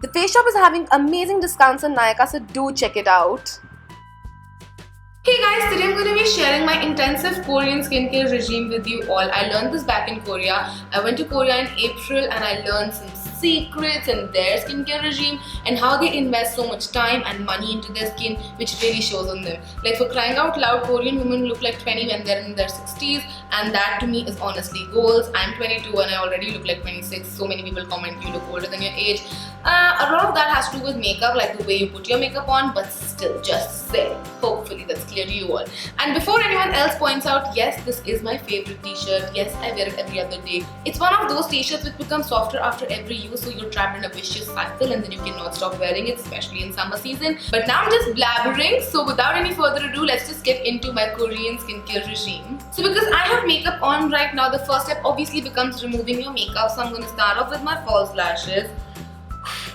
The Face Shop is having amazing discounts on Nykaa, so do check it out. Hey guys, today I'm going to be sharing my intensive Korean skincare regime with you all. I learned this back in Korea. I went to Korea in April and I learned some secrets in their skincare regime and how they invest so much time and money into their skin, which really shows on them. Like, for crying out loud, Korean women look like 20 when they're in their 60s, and that to me is honestly goals. I'm 22 and I already look like 26. So many people comment you look older than your age. A lot of that has to do with makeup, like the way you put your makeup on, but still, just say, hopefully that's clear to you all. And before anyone else points out, yes, this is my favorite t-shirt. Yes, I wear it every other day. It's one of those t-shirts which becomes softer after every use, so you're trapped in a vicious cycle and then you cannot stop wearing it, especially in summer season. But now I'm just blabbering, so without any further ado, let's just get into my Korean skincare regime. So because I have makeup on right now, the first step obviously becomes removing your makeup. So I'm going to start off with my false lashes,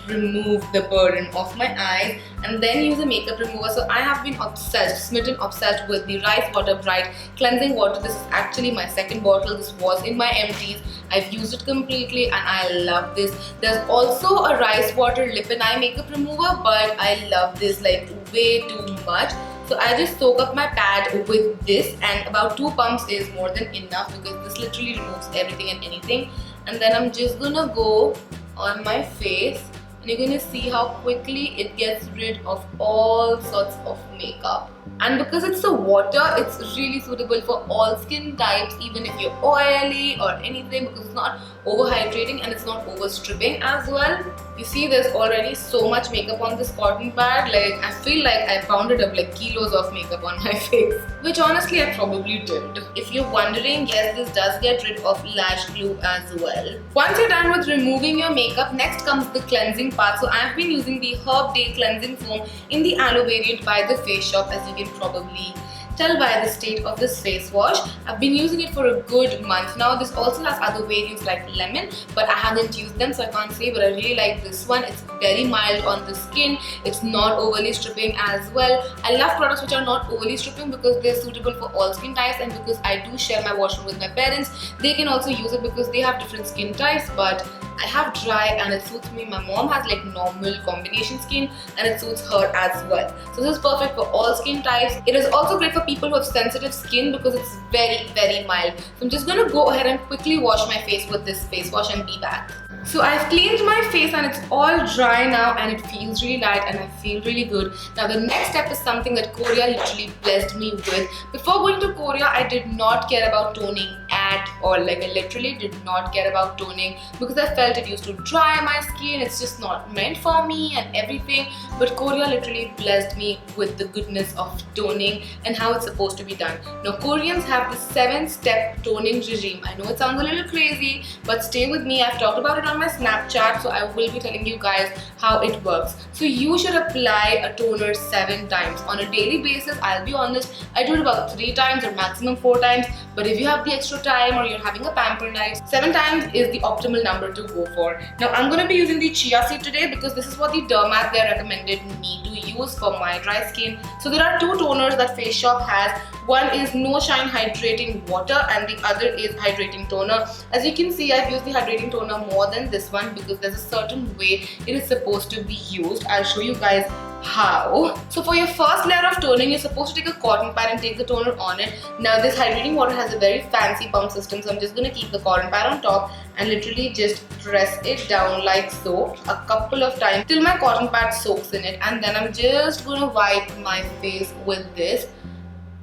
remove the burden off my eyes, and then use a makeup remover. So I have been smitten obsessed with the Rice Water Bright Cleansing Water. This is actually my second bottle. This was in my empties. I've used it completely and I love this. There's also a Rice Water Lip and Eye Makeup Remover, but I love this like way too much. So I just soak up my pad with this, and about 2 pumps is more than enough because this literally removes everything and anything. And then I'm just gonna go on my face, and you're gonna see how quickly it gets rid of all sorts of makeup. And because it's a water, it's really suitable for all skin types, even if you're oily or anything, because it's not overhydrating and it's not overstripping as well. You see, there's already so much makeup on this cotton pad. Like, I feel like I pounded up like kilos of makeup on my face, which honestly I probably did. If you're wondering, yes, this does get rid of lash glue as well. Once you're done with removing your makeup, next comes the cleansing part. So I've been using the Herb Day Cleansing Foam in the Aloe variant by the Face Shop, as you can probably tell by the state of this face wash. I've been using it for a good month now. This also has other variants like lemon, but I haven't used them, so I can't say, but I really like this one. It's very mild on the skin. It's not overly stripping as well. I love products which are not overly stripping because they're suitable for all skin types, and because I do share my washroom with my parents, they can also use it because they have different skin types, but I have dry and it suits me. My mom has like normal combination skin and it suits her as well. So this is perfect for all skin types. It is also great for people who have sensitive skin because it's very mild. So I'm just going to go ahead and quickly wash my face with this face wash and be back. So I've cleaned my face and it's all dry now, and it feels really light and I feel really good. Now the next step is something that Korea literally blessed me with. Before going to Korea, I did not care about toning at all. Like, I literally did not care about toning because I felt it used to dry my skin. It's just not meant for me and everything. But Korea literally blessed me with the goodness of toning and how it's supposed to be done. Now Koreans have the 7-step toning regime. I know it sounds a little crazy, but stay with me. I've talked about it on my Snapchat, so I will be telling you guys how it works. So you should apply a toner 7 times on a daily basis. I'll be honest, I do it about 3 times or maximum 4 times, but if you have the extra time or you're having a pamper night, 7 times is the optimal number to go for. Now I'm going to be using the Chia seed today because this is what the dermat there recommended me to use for my dry skin. So there are 2 toners that Face Shop has. One is No Shine Hydrating Water and the other is Hydrating Toner. As you can see, I've used the Hydrating Toner more than this one because there's a certain way it is supposed to be used. I'll show you guys how. So for your first layer of toning, you're supposed to take a cotton pad and take the toner on it. Now this hydrating water has a very fancy pump system, so I'm just going to keep the cotton pad on top and literally just press it down like so a couple of times till my cotton pad soaks in it, and then I'm just going to wipe my face with this.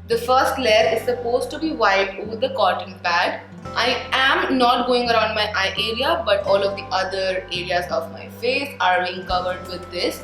The first layer is supposed to be wiped with the cotton pad. I am not going around my eye area, but all of the other areas of my face are being covered with this.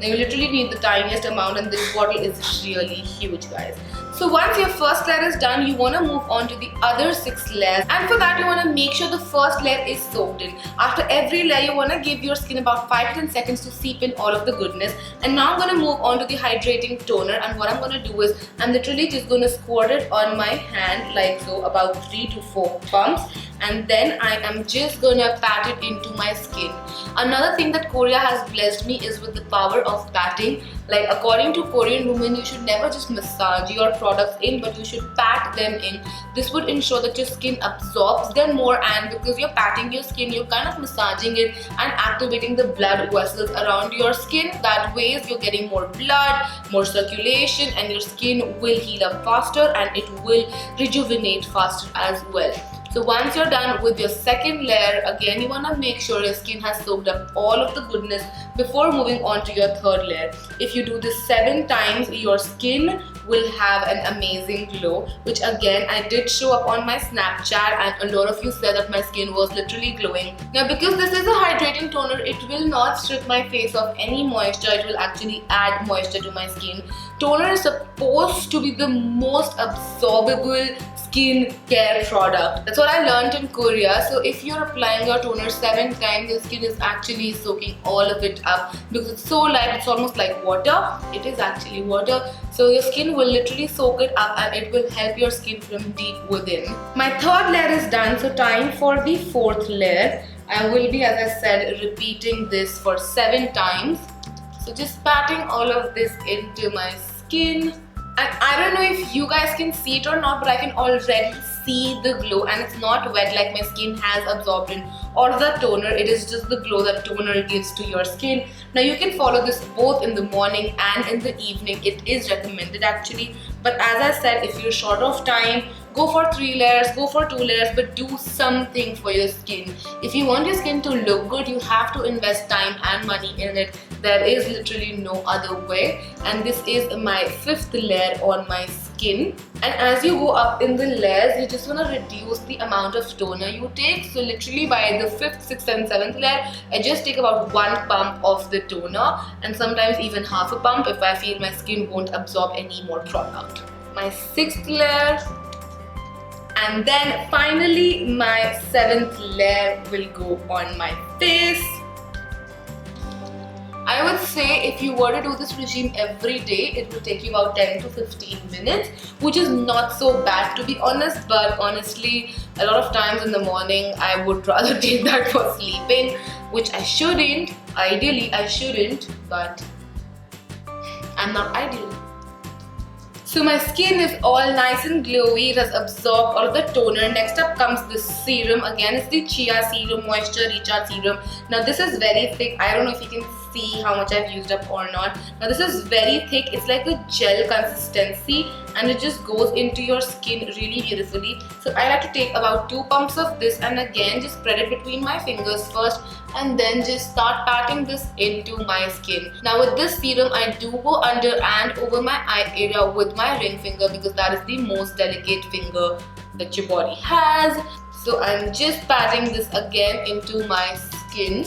Now you literally need the tiniest amount, and this bottle is really huge, guys. So once your first layer is done, you want to move on to the other 6 layers, and for that you want to make sure the first layer is soaked in. After every layer, you want to give your skin about 5 to 10 seconds to seep in all of the goodness. And now I'm going to move on to the hydrating toner, and what I'm going to do is I'm literally just going to squirt it on my hand like so, about 3 to 4 pumps, and then I am just going to pat it into my skin. Another thing that Korea has blessed me is with the power of patting. Like according to Korean women, you should never just massage your products in, but you should pat them in. This would ensure that your skin absorbs them more, and because you're patting your skin, you're kind of massaging it and activating the blood vessels around your skin. That way you're getting more blood, more circulation, and your skin will heal up faster and it will rejuvenate faster as well. So once you're done with your second layer, again you want to make sure your skin has soaked up all of the goodness before moving on to your third layer. If you do this 7 times, your skin will have an amazing glow, which again I did show up on my Snapchat, and a lot of you said that my skin was literally glowing. Now because this is a hydrating toner, it will not strip my face of any moisture, it will actually add moisture to my skin. Toner is supposed to be the most absorbable skin care product. That's what I learned in Korea. So if you're applying your toner 7 times, your skin is actually soaking all of it up because it's so light, it's almost like water. It is actually water. So your skin will literally soak it up and it will help your skin from deep within. My third layer is done, so time for the fourth layer. I will be, as I said, repeating this for 7 times. So just patting all of this into my skin. And I don't know if you guys can see it or not, but I can already see the glow, and it's not wet like my skin has absorbed in all of the toner. It is just the glow that toner gives to your skin. Now you can follow this both in the morning and in the evening. It is recommended actually, but as I said, if you're short of time, go for 3 layers, go for 2 layers, but do something for your skin. If you want your skin to look good, you have to invest time and money in it. There is literally no other way. And this is my 5th layer on my skin. And as you go up in the layers, you just want to reduce the amount of toner you take. So literally by the 5th, 6th and 7th layer, I just take about 1 pump of the toner, and sometimes even half a pump if I feel my skin won't absorb any more product. My 6th layer. And then finally my 7th layer will go on my face. I would say if you were to do this regime every day, it will take you about 10 to 15 minutes, which is not so bad to be honest, but honestly, a lot of times in the morning, I would rather take that for sleeping, which I shouldn't. Ideally, I shouldn't, but I'm not ideal. So my skin is all nice and glowy, it has absorbed all of the toner. Next up comes the serum. Again, it's the Chia Serum Moisture Recharge Serum. Now this is very thick. I don't know if you can see how much I've used up or not. Now this is very thick. It's like a gel consistency and it just goes into your skin really beautifully. So I like to take about 2 pumps of this and again just spread it between my fingers first and then just start patting this into my skin. Now with this serum, I do go under and over my eye area with my ring finger because that is the most delicate finger that your body has. So I'm just patting this again into my skin.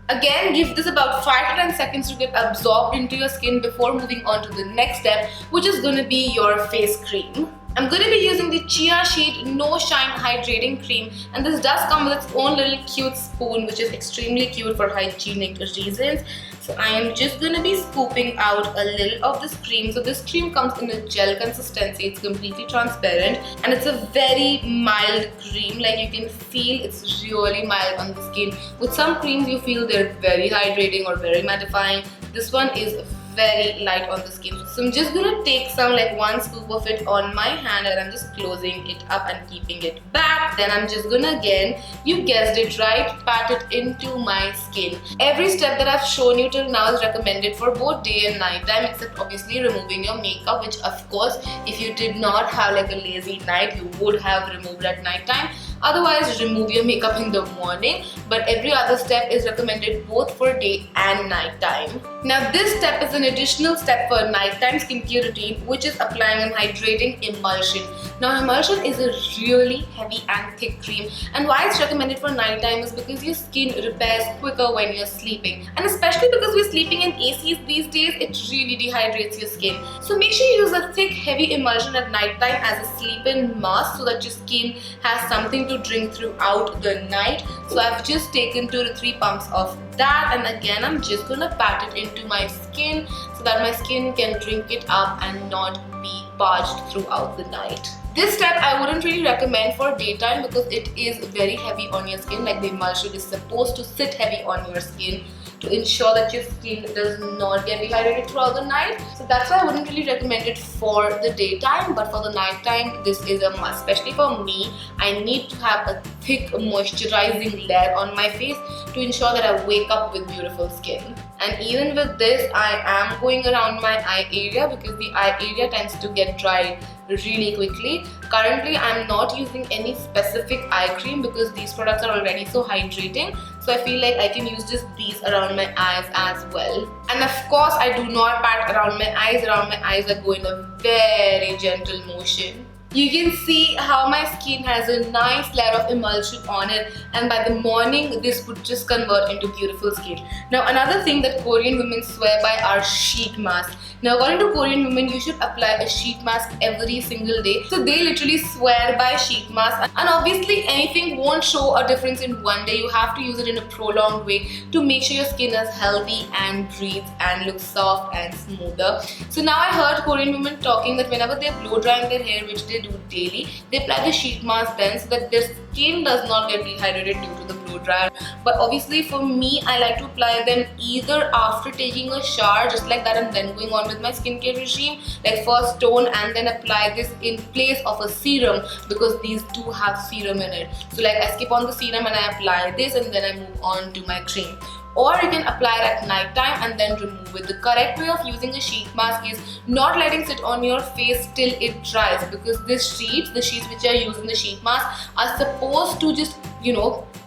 Again, give this about 5 to 10 seconds to get absorbed into your skin before moving on to the next step, which is going to be your face cream. I'm going to be using the Chia Sheet No Shine Hydrating Cream, and this does come with its own little cute spoon, which is extremely cute for hygienic reasons. So I am just going to be scooping out a little of this cream. So this cream comes in a gel consistency, it's completely transparent and it's a very mild cream. Like you can feel it's really mild on the skin. With some creams you feel they're very hydrating or very mattifying. This one is very light on the skin. So I'm just gonna take some, like 1 scoop of it on my hand and I'm just closing it up and keeping it back. Then I'm just gonna, again, you guessed it right, pat it into my skin. Every step that I've shown you till now is recommended for both day and night time, except obviously removing your makeup, which of course if you did not have like a lazy night, you would have removed at night time. Otherwise, remove your makeup in the morning, but every other step is recommended both for day and night time. Now this step is an additional step for nighttime skincare routine, which is applying an hydrating emulsion. Now emulsion is a really heavy and thick cream, and why it's recommended for nighttime is because your skin repairs quicker when you're sleeping, and especially because we're sleeping in ACs these days, it really dehydrates your skin. So make sure you use a thick heavy emulsion at nighttime as a sleep-in mask so that your skin has something to drink throughout the night. So I've just taken 2 to 3 pumps of that, and again I'm just gonna pat it into my skin so that my skin can drink it up and not be parched throughout the night. This step I wouldn't really recommend for daytime because it is very heavy on your skin. Like the emulsion is supposed to sit heavy on your skin. to ensure that your skin does not get dehydrated throughout the night. So that's why I wouldn't really recommend it for the daytime, but for the night time this is a must. Especially for me, I need to have a thick moisturizing layer on my face to ensure that I wake up with beautiful skin. And even with this, I am going around my eye area because the eye area tends to get dry really quickly. Currently, I'm not using any specific eye cream because these products are already so hydrating. So I feel like I can use just these around my eyes as well. And of course, I do not pat around my eyes. Around my eyes, I go in a very gentle motion. You can see how my skin has a nice layer of emulsion on it, and by the morning this would just convert into beautiful skin. Now another thing that Korean women swear by are sheet masks. Now according to Korean women, you should apply a sheet mask every single day. So they literally swear by sheet masks, and obviously anything won't show a difference in one day. You have to use it in a prolonged way to make sure your skin is healthy and breathes and looks soft and smoother. So now I heard Korean women talking that whenever they're blow drying their hair, which they do daily, they apply the sheet mask then so that their skin does not get dehydrated due to the blow dryer. But obviously for me, I like to apply them either after taking a shower, just like that, and then going on with my skincare regime, like first tone and then apply this in place of a serum because these do have serum in it. So like I skip on the serum and I apply this and then I move on to my cream. Or you can apply it at night time and then remove it. The correct way of using a sheet mask is not letting sit on your face till it dries, because the sheets which are used in the sheet mask are supposed to just,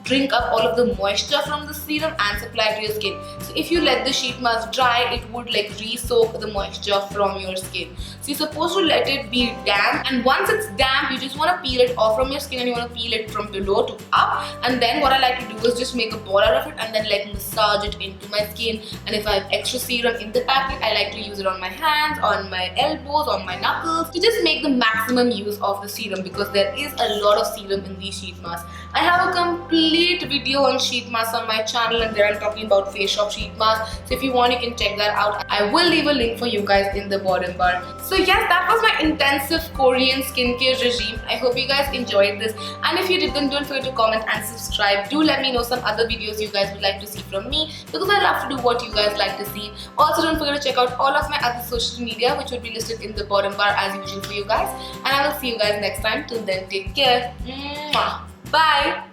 drink up all of the moisture from the serum and supply it to your skin. So if you let the sheet mask dry, it would like re-soak the moisture from your skin. So you're supposed to let it be damp, and once it's damp, you just want to peel it off from your skin and you want to peel it from below to up. And then what I like to do is just make a ball out of it and then like massage it into my skin. And if I have extra serum in the packet, I like to use it on my hands, on my elbows, on my knuckles, to just make the maximum use of the serum, because there is a lot of serum in these sheet masks. I have a complete video on sheet masks on my channel, and there I'm talking about FACESHOP sheet mask. So if you want, you can check that out. I will leave a link for you guys in the bottom bar. So yes, that was my intensive Korean skincare regime. I hope you guys enjoyed this, and if you did, then don't forget to comment and subscribe. Do let me know some other videos you guys would like to see from me, because I love to do what you guys like to see. Also, don't forget to check out all of my other social media, which will be listed in the bottom bar as usual for you guys. And I will see you guys next time. Till then, take care. Mwah. Bye.